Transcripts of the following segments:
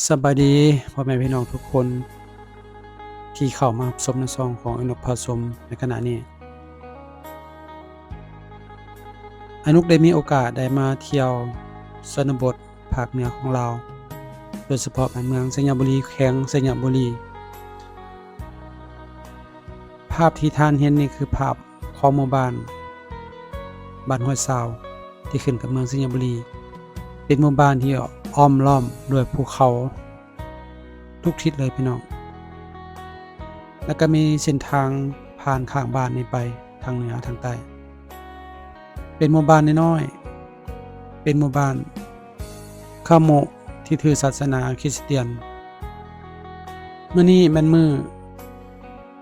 สบายดีพ่อแม่พี่น้องทุกคนที่เข้ามารับชมในช่องของอนุภาสมในขณะนี้อนุได้มีโอกาสได้มาเที่ยวชนบทภาคเหนือของเราวโดยเฉพาะในเมืองสัญญบุรีแขวงสัญญบุรีภาพที่ท่านเห็นนี่คือภาพของหมู่บ้านห้วยซาวที่ขึ้นกับเมืองสัญญบุรีเป็นหมู่บ้านที่อ้อมล้อมด้วยภูเขาทุกทิศเลยพี่น้องแล้วก็มีเส้นทางผ่านข้างบ้านนี้ไปทางเหนือทางใต้เป็นหมู่บ้านน้อยๆเป็นหมู่บ้านคาโมะที่ถือศาสนาคริสเตียนมื้อนี้แม่นมื้อ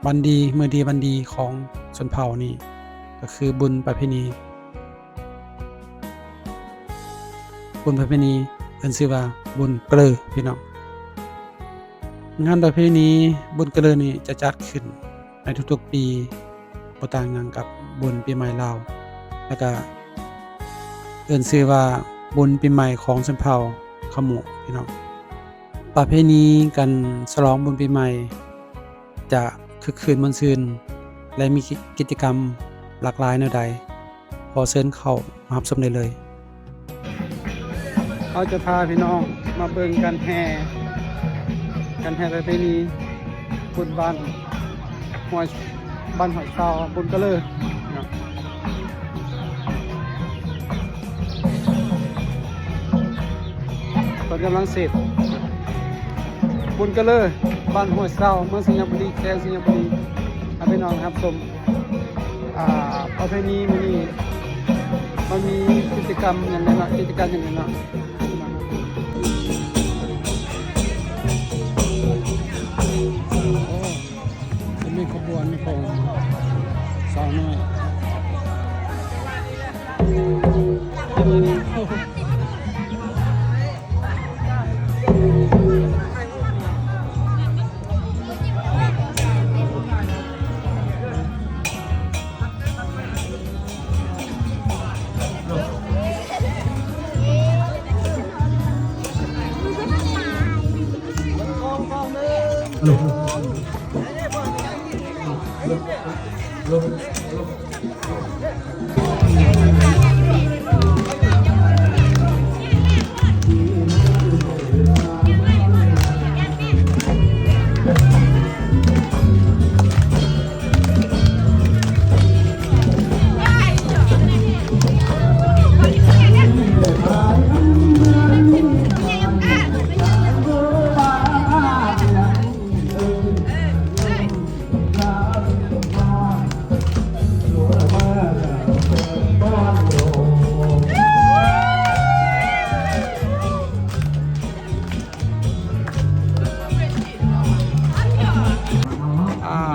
วันดีมื้อดีวันดีของชนเผ่านี่ก็คือบุญประเพณีเอิ้นชื่อว่าบุญเกลอพี่น้องงานประเพณีบุญเกลอนี่จะจัดขึ้นในทุกๆปีบ่ต่างหยังกับบุญปีใหม่ลาวแล้วก็เอิ้นชื่อว่าบุญปีใหม่ของชนเผ่าขะหมูพี่น้องประเพณีการฉลองบุญปีใหม่จะคึกคืนม่วนซื่นและมีกิจกรรมหลากหลายแนวใดขอเชิญเข้ามารับชมได้เลยเขาจะพาพี่น้องมาเบิ่งการแห่ประเพณีบุญบ้านหอยซาวบุญกะเลอตอนกำลังเสร็จบุญกะเลอบ้านห้วยซาวเมืองสิงห์บุรีแขวงสิงห์บุรีพี่น้องครับชมประเพณีมื้อนี้มันมีกิจกรรมอย่างไรเนาะมีขบวนของสาวน้อย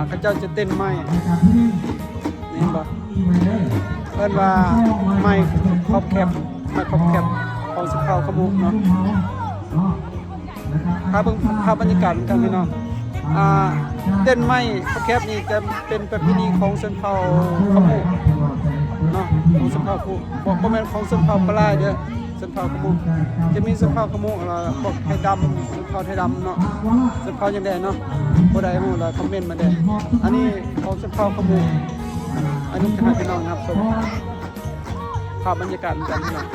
เขาเจ้าจะเต้นไม้นี่บ่เพิ่นว่าไม้ครอบแคบของสุขาวขมุกเนาะภาพบรรยากาศกันพี่น้องเต้นไม้ครอบแคบนี่จะเป็นประเพณีของชนเผ่าขมุกเนาะของชนเผ่าผู้บ่แม่นของชนเผ่าปลายเด้อชนเผ่าขมุกจะมีชนเผ่าขมุกพวกไทยดำชนเผ่าไทยดำเนาะชนเผ่าจังได๋เนาะบ่ได้ฮู้แล้วคอมเมนต์มาเด้ออันนี้ของชนเผ่าขมุกอันนี้ให้พี่น้องครับชมภาพบรรยากาศกันพี่น้อง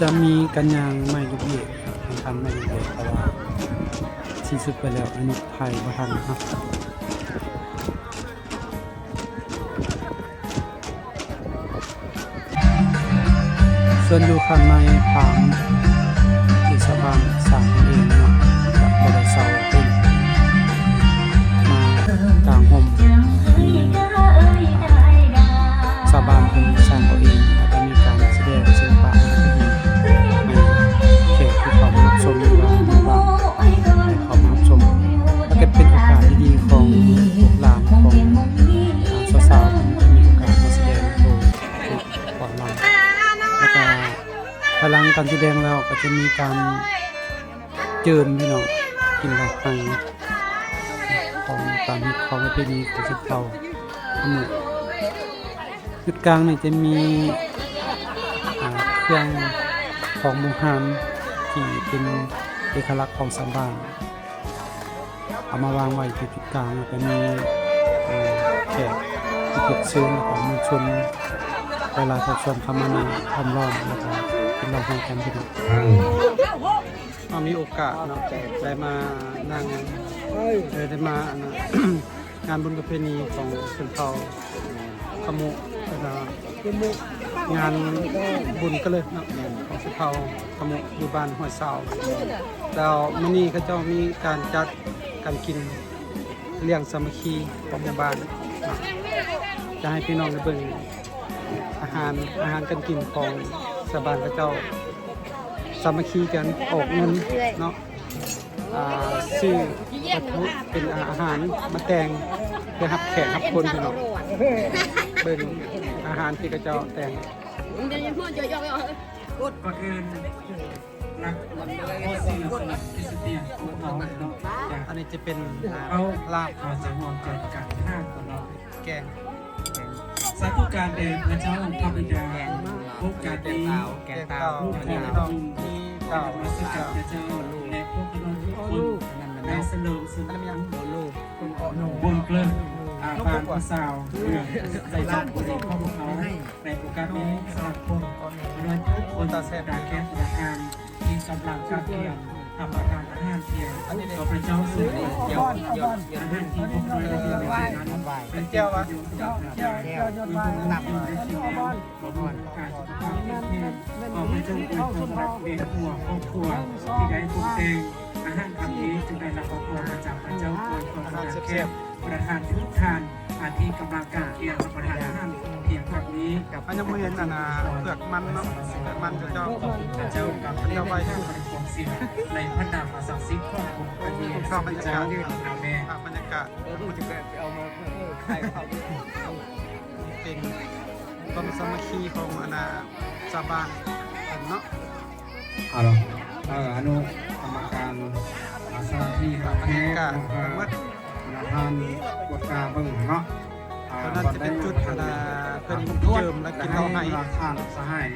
จะมีกันยางไม่ลูกเยกทางทันไม่ลูกเยกแต่ว่าสิ้นสุดไปแล้วอนุภัยบ่ทันครับส่วนอยู่ข้างในผามที่ชาวบ้านสร้างเองเนาะจากบ่ได้เซาเป็นมากลางห่มมีชาวบ้านเพิ่นสร้างเอาเองแล้วก็มีการแสดงศิลปะวัฒนธรรมให้แขกที่เข้ามารับชมหรือว่าหมู่บ้านได้เข้ามารับชมแล้วก็เป็นโอกาสดีๆของลูกหลานของสาวๆที่มีโอกาสมาแสดงโชว์ก่อนลำแล้วก็พลังการแสดงแล้วก็จะมีการเจิมพี่น้องกินเหล้าไห้ของตามฮิตของประเพณีของชนเผ่าทั้งหมดจุดกลางนี่จะมีเครื่องของโบราณที่เป็นเอกลักษณ์ของชาวบ้านเอามาวางไว้ที่จุดกลางแล้วก็มีแขกที่เก็บเชิญของมวลชนเวลาเขาชมเข้ามาในอ้อมล้อมแล้วก็กินเหล้าไห้กันพี่น้องเรามีโอกาสเนาะได้มานั่งได้มา งานบุญประเพณีของชนเผ่าขมุแล้วก็งานบุญก็เลยเนาะของชนเผ่าขมุอยู่บ้านห้วยเสาแล้วมื้อนี้เขาเจ้ามีการจัดการกินเลี้ยงสามัคคีของหมู่บ้านเนาะจะให้พี่น้องได้เบิ่งอาหารการกินของชาวบ้านเขาเจ้าสามัคคีกันออกเงินเนาะซื้อวัตถุเป็นอาหารมาแต่งเพื่อรับแขกรับคนพี่น้องเบิ่งอาหารที่เขาเจ้าแต่งก่อนอื่นนักโคซีสนับคริสเตียนของเราอันนี้จะเป็นเอาลาบขอสมองเกิดการห้างของเราแกงสาธุการเดินพระเจ้าพระบิดาพบการดีแกงเต่าที่น้องที่เต่ามาสกัดพระเจ้าและพวกเราทุกคนในสโลงสุดบนเกลือบานภาษาเรื่องในจังหวัดของเขาในโอกาสนี้สำหรับคนโดยทุกคนต่อแสดงแก้ประทานที่กำลังการเที่ยวทำประทานอาหารเที่ยวต่อพระเจ้าสุดเกี่ยวอาหารที่พวกเราได้เรียนรู้นั้นเป็นเจ้าวะหนักเลยที่แล้วการสุขภาพที่ออกไปจงเป็นคนรักเด็กหัวครอบครัวที่ได้ปลูกเองอาหารคำนี้จึงได้รับความมาจากพระเจ้าคอยความรักเก็บประทานทุกทานอาทิกำลังการเกี่ยวกับประทานอาหารเพียงแบบนี้กับอันยังไม่เห็นเปลือกมันเนาะมันจะเจ้ากับเจ้าไว้ที่บริโภคสิ่งในพระนามศักดิ์สิทธิ์ขององค์พระเยซูบรรยากาศอาเมนบรรยากาศเอามาใครเขาเป็นความสามัคคีของชาวบ้านเนาะเอาล่ะอนุกรรมการสถานที่ครับบรรยากาศวัดทานกดกาเบิ่งเนาะตอนนั้นจะเป็นจุดเพิ่นเจิมและกินเหล้าไห้ทานสหาย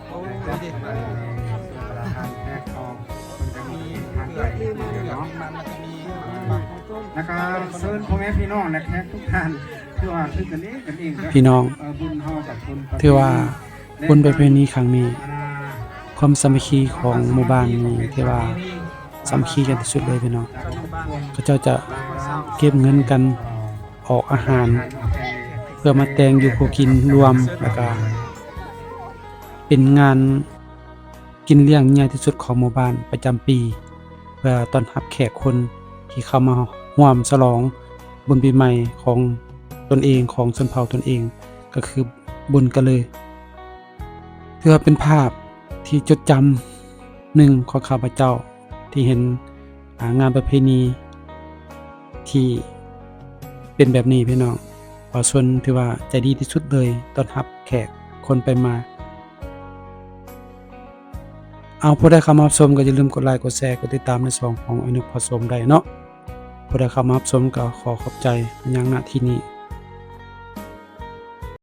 โอ้ยดิทานแพกทองมันจะมีทานไก่เนาะมันจะมีแล้วก็เชิญพ่อแม่พี่น้องและแขกทุกท่านที่ว่าคือกันเองพี่น้องบุญเฮากับบุญที่ว่าบุญประเพณีครั้งนี้ความสามัคคีของหมู่บ้านนี้ที่ว่าสามัคคีกันที่สุดเลยพี่น้องเขาเจ้าจะเก็บเงินกันออกอาหารเพื่อมาแต่งอยู่คู่กินรวมแล้วก็เป็นงานกินเลี้ยงใหญ่ที่สุดของหมู่บ้านประจำปีเพื่อต้อนรับแขกคนที่เข้ามาร่วมฉลองบุญปีใหม่ของตนเองของชนเผ่าตนเองก็คือบุญกันเลยถือว่าเป็นภาพที่จดจำหนึ่งของข้าพเจ้าที่เห็นงานประเพณีที่เป็นแบบนี้พี่น้องขอส่วนถือว่าใจดีที่สุดเลยต้อนรับแขกคนไปมาเอาผู้ใดเข้ามารับชมก็อย่าลืมกดไลค์กดแชร์กดติดตามในช่องของอนุผสมได้เนาะผู้ใดเข้ามารับชมก็ขอขอบใจอย่างณที่นี้